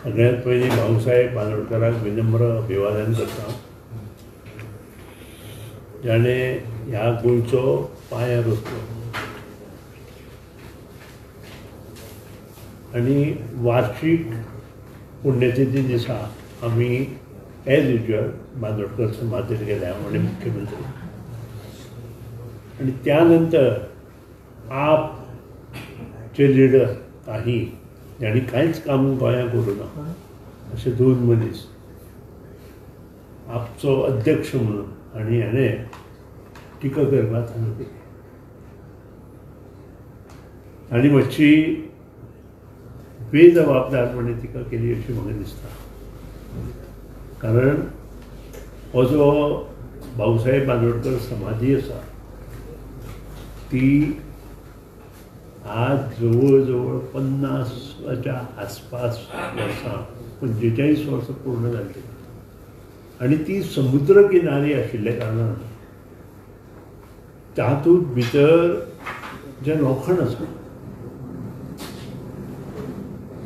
सगळ्यात पयलीं भाऊसाहेब बांदोडकराक विनम्र अभिवादन करता. जाणें ह्या गोंयचो पांय रचलो आनी वार्षिक पुण्यतिथी दिसा आमी एज युजल बांदोडकर समाधीर गेले, हांव मुख्यमंत्री. आनी त्या नंतर आपचे लिडर काही जाणी कांयच काम गोंयांत करूं ना अशे दोन मनीस आपचो अध्यक्ष म्हणून आनी हाणें टिका करपाक चालू केली. आनी मातशी बेजबाबदारपणे टिका केली अशी म्हाका दिसता. कारण हो जो भाऊसाहेब बांदोडकर समाधी आसा ती आज जवळ जवळ 50च्या आसपास वर्सां 45 वर्सां पूर्ण जाली आनी ती समुद्र किनारी आशिल्ल्या कारणान तातूंत भितर जें लोखण आसा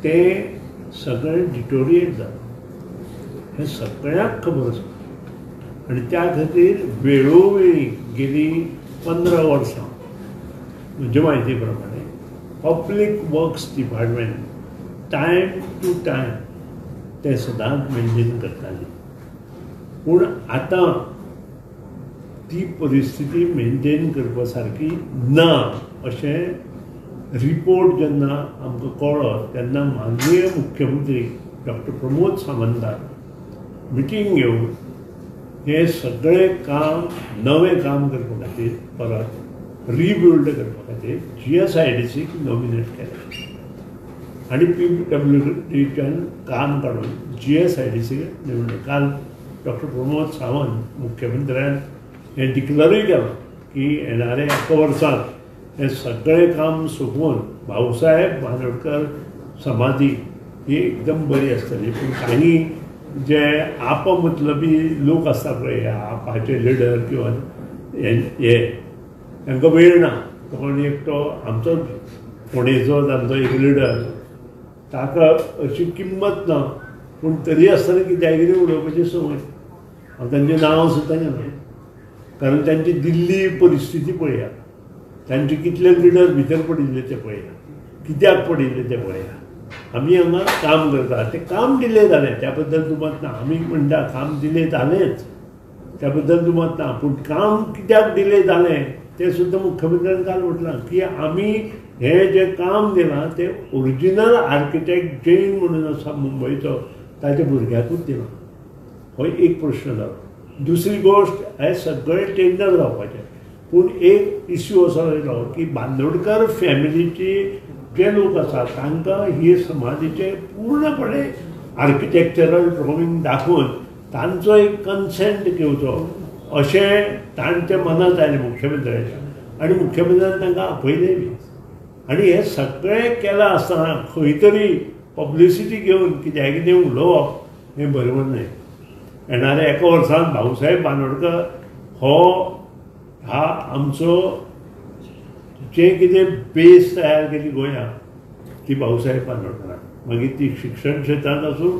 तें सगळें डिटोरिएट जालां हें सगळ्यांक खबर आसा. आनी त्या खातीर वेळोवेळी गेली 15 वर्सां म्हज्या म्हायती प्रमाणे public works department time to time ते सदांच मेंटेन करताली. पूण आतां ती परिस्थिती मेंटेन करपा सारकी ना अशें रिपोर्ट जेन्ना आमकां कळ्ळो तेन्ना माननीय मुख्यमंत्री डॉक्टर प्रमोद सावंतान मिटींग घेवन हे सगळें काम नवें काम करपा खातीर परत रिबिल्ड करपा खातीर GSIDCक नॉमिनेट केलें आनी PWDच्यान काम काडून GSIDCक निवडलें. काल डॉक्टर प्रमोद सावंत मुख्यमंत्र्यान हें डिक्लेरूय केलां की येणाऱ्या 1 वर्सांत हें सगळें काम सोंपोवन भाऊसाहेब बांदोडकर समाधी ही एकदम बरी आसतली. पूण काही जे आपमतलबी लोक आसता पळय आपाचे लिडर किंवा हे तांकां वेळ ना. कोण एकटो आमचो फोंडेचो आमचो एक लिडर ताका अशी किंमत ना पूण तरी आसतना कित्याकिरी उडोवपाची संवय. हांव तांचें नांव सुद्दां घेना कारण तांची दिल्ली परिस्थिती पळया, तांचे कितले लिडर भितर पडिल्ले ते पळया, कित्याक पडिल्ले ते पळया. आमी हांगा काम करता तें काम डिले जालें त्या बद्दल दुमत ना. आमी म्हणटा काम डिले जालेंच त्या बद्दल दुमत ना. पूण काम कित्याक डिले जालें तें सुद्दां मुख्यमंत्र्यान काल म्हटलां की आमी हें जें काम दिलां तें ओरिजिनल आर्किटेक्ट जैन म्हणून आसा मुंबयचो ताच्या भुरग्याकूच दिलां. हो एक प्रश्न जालो. दुसरी गोश्ट हें सगळें टेंडर जावपाचें. पूण एक इश्यू असो आयलो की बांदोडकर फॅमिलीची जे लोक आसा तांकां ही समाधीचे पूर्णपणे आर्किटेक्चरल ड्रॉइंग दाखोवन तांचो एक कन्सेंट घेवचो अशें तांच्या मनांत आयलें मुख्यमंत्र्याच्या. आनी मुख्यमंत्र्यान तांकां आपयलें बी. आनी हें सगळें केलां आसतना खंय तरी पब्लिसिटी घेवन कित्याक कितें उलोवप हें बरोबर न्हय. येणाऱ्या 1 वर्सांत भाऊसाहेब बांदोडकर हा आमचो जें कितें बेस तयार केली गोंयांत ती भाऊसाहेब बांदोडकरान. मागीर ती शिक्षण क्षेत्रांत आसूं,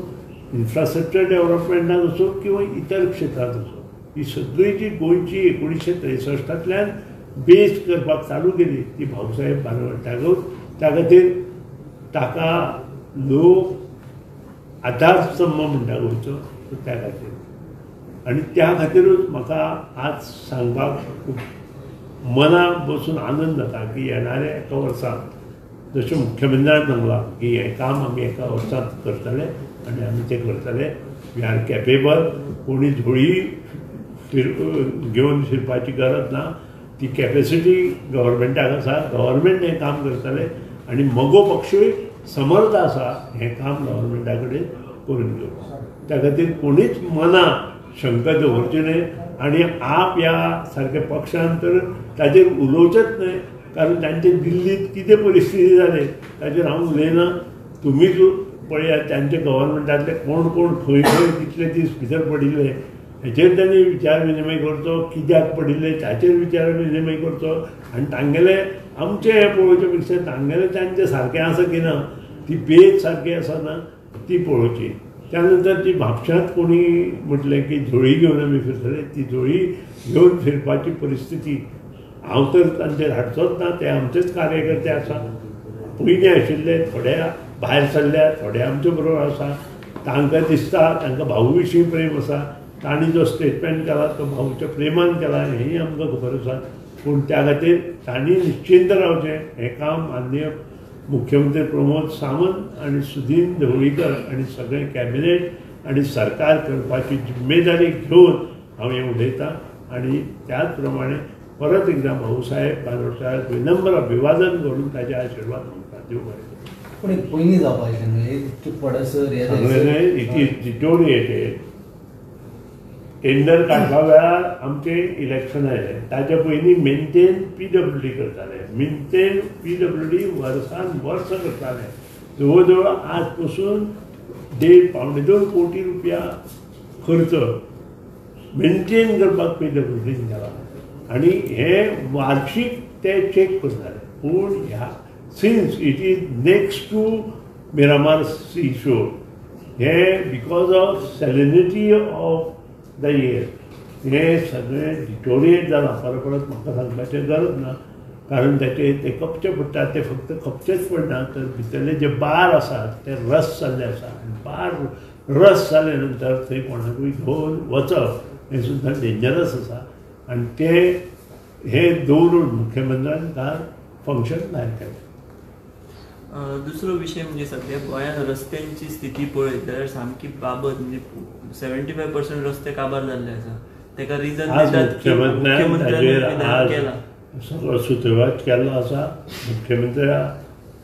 इन्फ्रास्ट्रक्चर डेव्हलपमेंटांत आसूं किंवा इतर क्षेत्रांत आसूं, ही सगळी जी गोंयची 1963तल्यान बेस करपाक चालू केली ती भाऊसाहेब बांदोडकर. त्या खातीर ताका लोक आधारस्तंभ म्हणटा गोंयचो त्या खातीर. आनी त्या खातीरूच म्हाका आज सांगपाक खूब मनाक बसून आनंद जाता की येणाऱ्या 1 वर्सांत जशें मुख्यमंत्र्यान सांगलां की हें काम आमी 1 वर्सांत करतले आनी आमी तें करतले. We are capable. कोणी झोळी घेवन शिरपाची गरज ना. ती कॅपेसिटी गव्हर्मेंटाक आसा. गव्हर्मेंट हें काम करतले आनी मगो पक्षूय समर्थ आसा हें काम गव्हर्मेंटा कडेन करून घेवपाक. त्या खातीर कोणीच मना शंका दवरची न्हय. आनी आप ह्या सारक्या पक्षान तर ताचेर उलोवचेच न्हय कारण तांचे दिल्लींत कितें परिस्थिती जाली ताचेर हांव उलयना. तुमीच पळयात तांचे गव्हर्मेंटांतले कोण कोण खंय खंय कितले दीस भितर पडिल्ले हेचेर तांणी विचार विनिमय करचो. कित्याक पडिल्ले ताचेर विचार विनिमय करचो. आनी तांगेले आमचे हे पळोवचे पेक्षा तांगेले तांचे सारकें आसा की ना ती बेज सारकी आसा ना ती पळोवची. त्यानंतर ती म्हापशांत कोणी म्हटलें की झोळी घेवन आमी फिरतले, ती झोळी घेवन फिरपाची परिस्थिती हांव तर तांचेर हाडचोच ना. ते आमचेच कार्यकर्ते आसा, पयलीं आशिल्ले, थोडे भायर सरल्या, थोडे आमचे बरोबर आसा. तांकां दिसता तांकां भाऊ विशीं प्रेम आसा, तांणी जो स्टेटमेंट केला तो भाऊच्या प्रेमान केला हेंय आमकां खबर आसा. पूण त्या खातीर तांणी निश्चिंत रावचें. हें काम माननीय मुख्यमंत्री प्रमोद सावंत आनी सुदीन ढवळीकर आनी सगळें कॅबिनेट आनी सरकार करपाची जिम्मेदारी घेवन हांव हें उलयतां. आनी त्याच प्रमाणे परत एकदां भाऊसाहेब बांदोडकाराक विनम्र अभिवादन करून ताचे आशिर्वाद मागता. देव बरें करूं. पूण एक पयलीं जावपाक न्हय, एक पडसर डिटोरिएटेड टेंडर काडपा वेळार आमचे इलेक्शन आयलें. ताचे पयलीं मेंटेन PWD करताले. मेंटेन PWD वर्सान वर्स करताले. जवळ जवळ आज पासून 1.5-2 कोटी रुपया खर्च मेंटेन करपाक PWD केला. आनी हे वार्षिक ते चेक करताले. पूण ह्या since it is next to Miramar sea shore, हे because of salinity of the year हे सगळें डिटोरिएट जालां. परत म्हाका सांगपाचें गरज ना, कारण ते कपचे पडटा. ते फक्त कपचेच पडना, तर भितरले जे बार आसात ते रस जाल्ले आसा. आनी बार रस जाले नंतर थंय कोणाकूय घेवन वचप हें सुद्दां डेंजरस आसा. आनी ते हे दवरून मुख्यमंत्र्यान काल फंक्शन भायर केलें. दुसरो विशय म्हणजे सध्या गोंयांत रस्त्यांची स्थिती पळयत जाल्यार सामकी बाबत, म्हणजे 75% रस्ते काबार जाल्ले आसा. ताका रिजन मुख्यमंत्र्यान केला, सगळो सुत्रवात केल्लो आसा. मुख्यमंत्र्या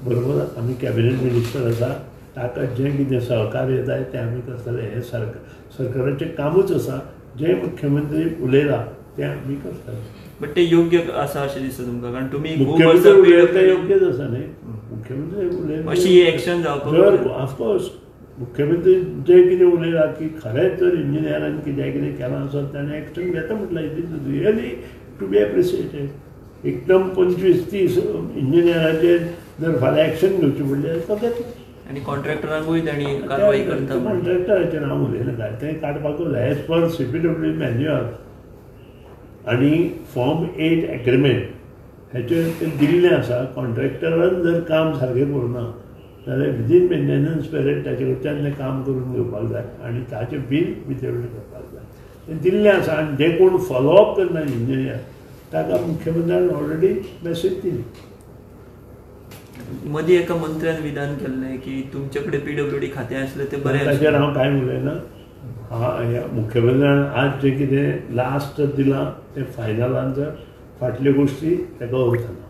बरोबर आमी कॅबिनेट मिनिस्टर आसा, ताका जें कितें सहकार्य जाय तें आमी करतले. हें सरकाराचें कामूच आसा. जे मुख्यमंत्री उलयला तें आमी करतले. बट ते योग्य आसा अशें दिसता तुमकां? कारण तुमी मुख्यमंत्री उलयता तें योग्यच आसा न्ही. मुख्यमंत्री उलयता अशी एक्शन जावपाक ऑफकोर्स मुख्यमंत्री जे कितें उलयला की खरेंच जर इंजिनियरान कितें केलां आसत ताणें एक्शन घेता म्हटलें. It is really to be appreciated. एकदम 25-30 इंजिनियराचेर जर फाल्यां एक्शन घेवची पडलें तो घेतलो. आनी कॉन्ट्रॅक्टरांकूय तांणी कारवाय करता. कॉन्ट्रॅक्टराचें नांव उलयना काय, तें काडपाकूच जाय. एज पर CPWD मॅन्युअल आनी फॉर्म 8 एग्रीमेंट हेचेर तें दिल्लें आसा. कॉन्ट्रॅक्टरान जर काम सारकें करुना जाल्यार विदीन मेंटेनन्स पिरियड ताचे कडच्यान तें काम करून घेवपाक जाय आनी ताचें बील भितर करपाक जाय. तें दिल्लें आसा. आनी जे कोण फॉलोअप करना इंजिनियर ताका मुख्यमंत्र्यान ऑलरेडी मॅसेज दिली. मदीं एका मंत्र्यान विधान केल्लें की तुमचे कडेन PWD खातें आसलें तें बरें. ताचेर हांव कांय उलयना. मुख्यमंत्र्यान आज जें कितें लास्ट दिलां तें फायनल आन्सर. फाटल्यो गोश्टी ताका वळखना.